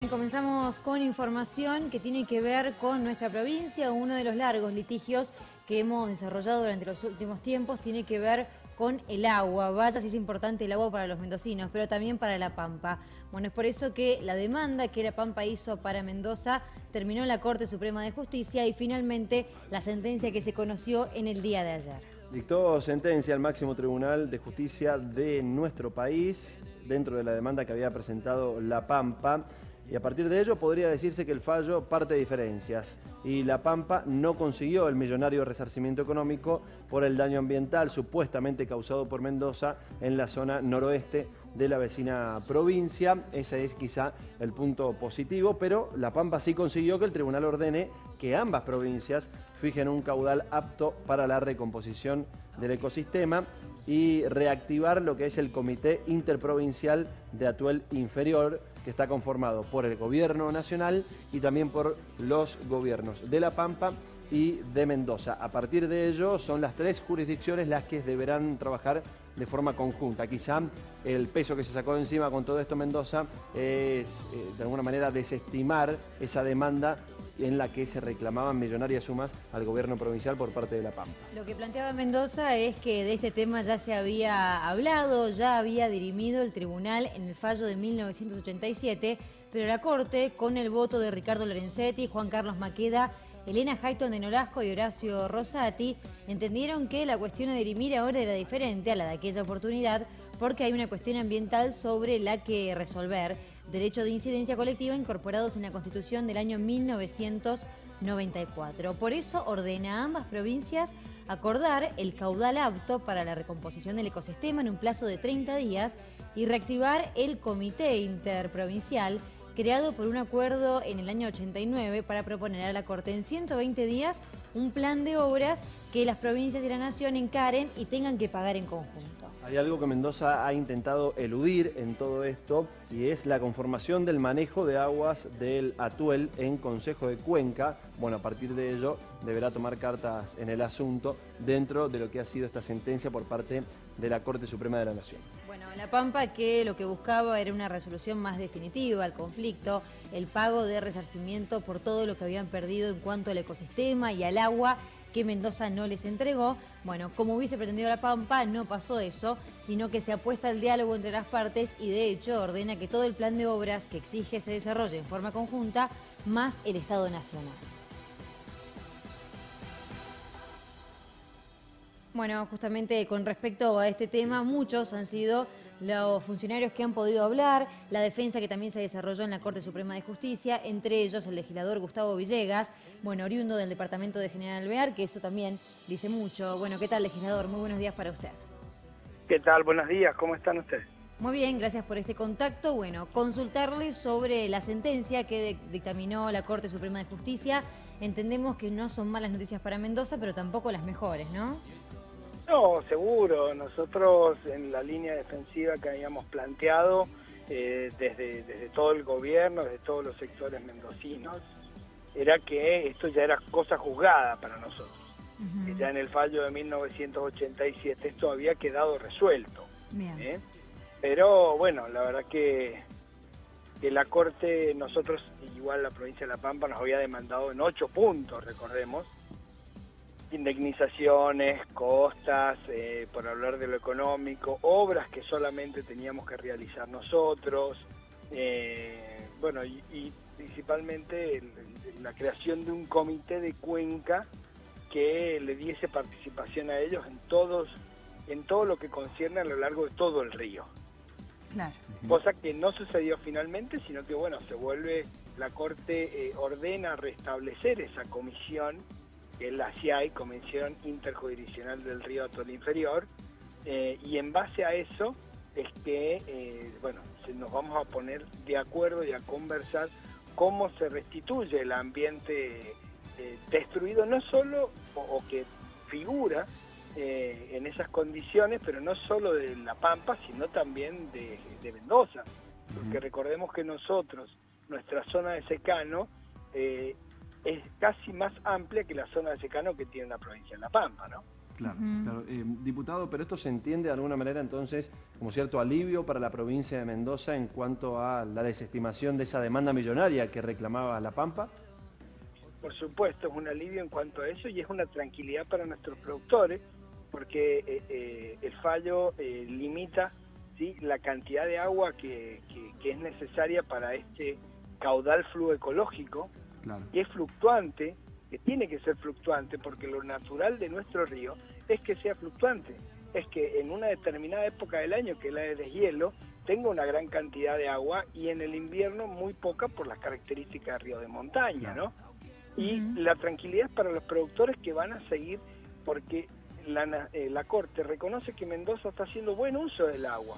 Comenzamos con información que tiene que ver con nuestra provincia. Uno de los largos litigios que hemos desarrollado durante los últimos tiempos tiene que ver con el agua. Vaya si es importante el agua para los mendocinos, pero también para La Pampa. Bueno, es por eso que la demanda que La Pampa hizo para Mendoza terminó en la Corte Suprema de Justicia y finalmente la sentencia que se conoció en el día de ayer. Dictó sentencia al máximo tribunal de justicia de nuestro país dentro de la demanda que había presentado La Pampa. Y a partir de ello podría decirse que el fallo parte de diferencias y La Pampa no consiguió el millonario resarcimiento económico por el daño ambiental supuestamente causado por Mendoza en la zona noroeste de la vecina provincia. Ese es quizá el punto positivo, pero La Pampa sí consiguió que el tribunal ordene que ambas provincias fijen un caudal apto para la recomposición del ecosistema y reactivar lo que es el Comité Interprovincial de Atuel Inferior, que está conformado por el gobierno nacional y también por los gobiernos de La Pampa y de Mendoza. A partir de ello son las tres jurisdicciones las que deberán trabajar de forma conjunta. Quizá el peso que se sacó de encima con todo esto Mendoza es de alguna manera desestimar esa demanda en la que se reclamaban millonarias sumas al gobierno provincial por parte de La Pampa. Lo que planteaba Mendoza es que de este tema ya se había hablado, ya había dirimido el tribunal en el fallo de 1987, pero la Corte, con el voto de Ricardo Lorenzetti, Juan Carlos Maqueda, Elena Hayton de Nolasco y Horacio Rosati, entendieron que la cuestión a dirimir ahora era diferente a la de aquella oportunidad porque hay una cuestión ambiental sobre la que resolver, derecho de incidencia colectiva incorporados en la Constitución del año 1994. Por eso ordena a ambas provincias acordar el caudal apto para la recomposición del ecosistema en un plazo de 30 días y reactivar el Comité Interprovincial creado por un acuerdo en el año 89 para proponer a la Corte en 120 días un plan de obras que las provincias de la Nación encaren y tengan que pagar en conjunto. Hay algo que Mendoza ha intentado eludir en todo esto y es la conformación del manejo de aguas del Atuel en Consejo de Cuenca. Bueno, a partir de ello deberá tomar cartas en el asunto dentro de lo que ha sido esta sentencia por parte de la Corte Suprema de la Nación. Bueno, La Pampa que lo que buscaba era una resolución más definitiva al conflicto, el pago de resarcimiento por todo lo que habían perdido en cuanto al ecosistema y al agua que Mendoza no les entregó. Bueno, como hubiese pretendido La Pampa, no pasó eso, sino que se apuesta al diálogo entre las partes y de hecho ordena que todo el plan de obras que exige se desarrolle en forma conjunta, más el Estado Nacional. Bueno, justamente con respecto a este tema, muchos han sido los funcionarios que han podido hablar, la defensa que también se desarrolló en la Corte Suprema de Justicia, entre ellos el legislador Gustavo Villegas, bueno, oriundo del departamento de General Alvear, que eso también dice mucho. Bueno, ¿qué tal, legislador? Muy buenos días para usted. ¿Qué tal? Buenos días, ¿cómo están ustedes? Muy bien, gracias por este contacto. Bueno, consultarle sobre la sentencia que dictaminó la Corte Suprema de Justicia. Entendemos que no son malas noticias para Mendoza, pero tampoco las mejores, ¿no? No, seguro. Nosotros en la línea defensiva que habíamos planteado desde todo el gobierno, desde todos los sectores mendocinos, era que esto ya era cosa juzgada para nosotros. Que ya en el fallo de 1987 esto había quedado resuelto. Bien. Pero bueno, la verdad que la Corte, nosotros, igual la provincia de La Pampa, nos había demandado en 8 puntos, recordemos, indemnizaciones, costas, por hablar de lo económico, obras que solamente teníamos que realizar nosotros, bueno, y principalmente la creación de un comité de Cuenca que le diese participación a ellos en todo lo que concierne a lo largo de todo el río. Claro. Cosa que no sucedió finalmente, sino que bueno, la Corte ordena restablecer esa comisión, que es la CIAI, Comisión Interjurisdiccional del Río Atuel Inferior, y en base a eso es que, bueno, nos vamos a poner de acuerdo y a conversar cómo se restituye el ambiente destruido, no solo, o que figura en esas condiciones, pero no solo de La Pampa, sino también de Mendoza, porque recordemos que nuestra zona de secano, es casi más amplia que la zona de secano que tiene la provincia de La Pampa, ¿no? Claro, claro. Diputado, pero esto se entiende de alguna manera entonces como cierto alivio para la provincia de Mendoza en cuanto a la desestimación de esa demanda millonaria que reclamaba La Pampa. Por supuesto, es un alivio en cuanto a eso y es una tranquilidad para nuestros productores porque el fallo limita, ¿sí?, la cantidad de agua que es necesaria para este caudal fluoecológico, claro, que es fluctuante, que tiene que ser fluctuante porque lo natural de nuestro río es que sea fluctuante, es que en una determinada época del año, que es la de deshielo, tenga una gran cantidad de agua y en el invierno muy poca por las características de río de montaña, ¿no? Y la tranquilidad para los productores que van a seguir porque la Corte reconoce que Mendoza está haciendo buen uso del agua.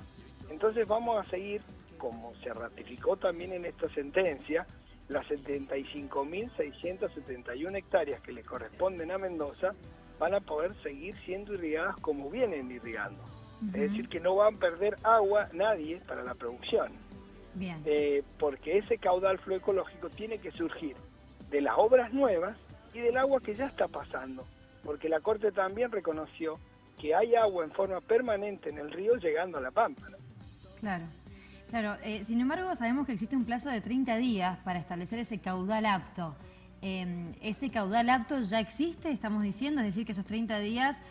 Entonces vamos a seguir, como se ratificó también en esta sentencia, las 75.671 hectáreas que le corresponden a Mendoza van a poder seguir siendo irrigadas como vienen irrigando. Es decir, que no van a perder agua nadie para la producción. Bien. Porque ese caudal fluoecológico tiene que surgir de las obras nuevas y del agua que ya está pasando, porque la Corte también reconoció que hay agua en forma permanente en el río llegando a La Pampa, ¿no? Claro, claro. Sin embargo, sabemos que existe un plazo de 30 días para establecer ese caudal apto. ¿Ese caudal apto ya existe, estamos diciendo? Es decir, que esos 30 días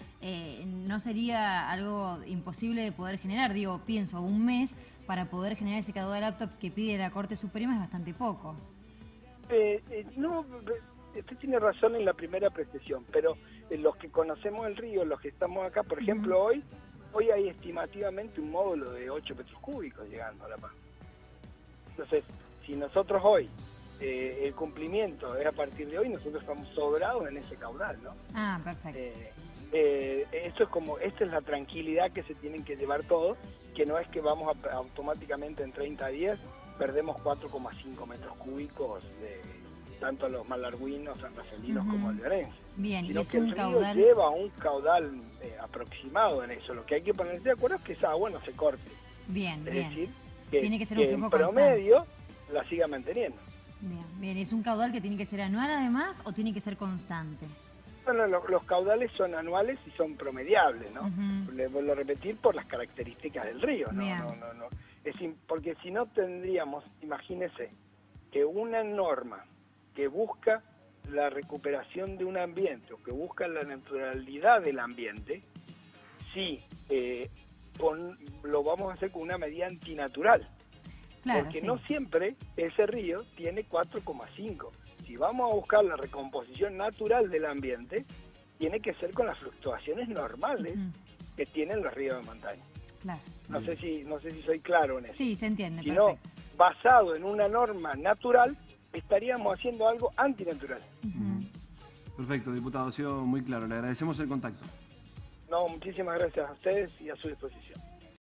no sería algo imposible de poder generar. Digo, pienso, un mes para poder generar ese caudal apto que pide la Corte Suprema es bastante poco. No, usted tiene razón en la primera apreciación, pero los que conocemos el río, los que estamos acá, por ejemplo, hoy hay estimativamente un módulo de 8 metros cúbicos llegando a La Pampa. Entonces, si nosotros hoy, el cumplimiento es a partir de hoy, nosotros estamos sobrados en ese caudal, ¿no? Ah, perfecto. Esto es como, esta es la tranquilidad que se tienen que llevar todos, que no es que vamos automáticamente en 30 días perdemos 4,5 metros cúbicos de tanto los malarguinos, sanrafelinos como alvearenses. Bien, sino y es que un el río caudal... lleva un caudal aproximado en eso. Lo que hay que ponerse de acuerdo es que esa agua no se corte. Bien, es bien. decir, tiene que ser un flujo en promedio la siga manteniendo. Bien, bien. ¿Es un caudal que tiene que ser anual además o tiene que ser constante? Bueno, los caudales son anuales y son promediables, ¿no? Le vuelvo a repetir por las características del río, ¿no? No. Porque si no tendríamos, imagínese, que una norma que busca la recuperación de un ambiente o que busca la naturalidad del ambiente, sí, lo vamos a hacer con una medida antinatural. Claro, porque sí. no siempre ese río tiene 4,5. Si vamos a buscar la recomposición natural del ambiente, tiene que ser con las fluctuaciones normales que tienen los ríos de montaña. Claro. No sé si soy claro en eso. Sí, se entiende. Si perfecto. no, basado en una norma natural, estaríamos haciendo algo antinatural. Perfecto, diputado, ha sido muy claro. Le agradecemos el contacto. No, muchísimas gracias a ustedes y a su disposición.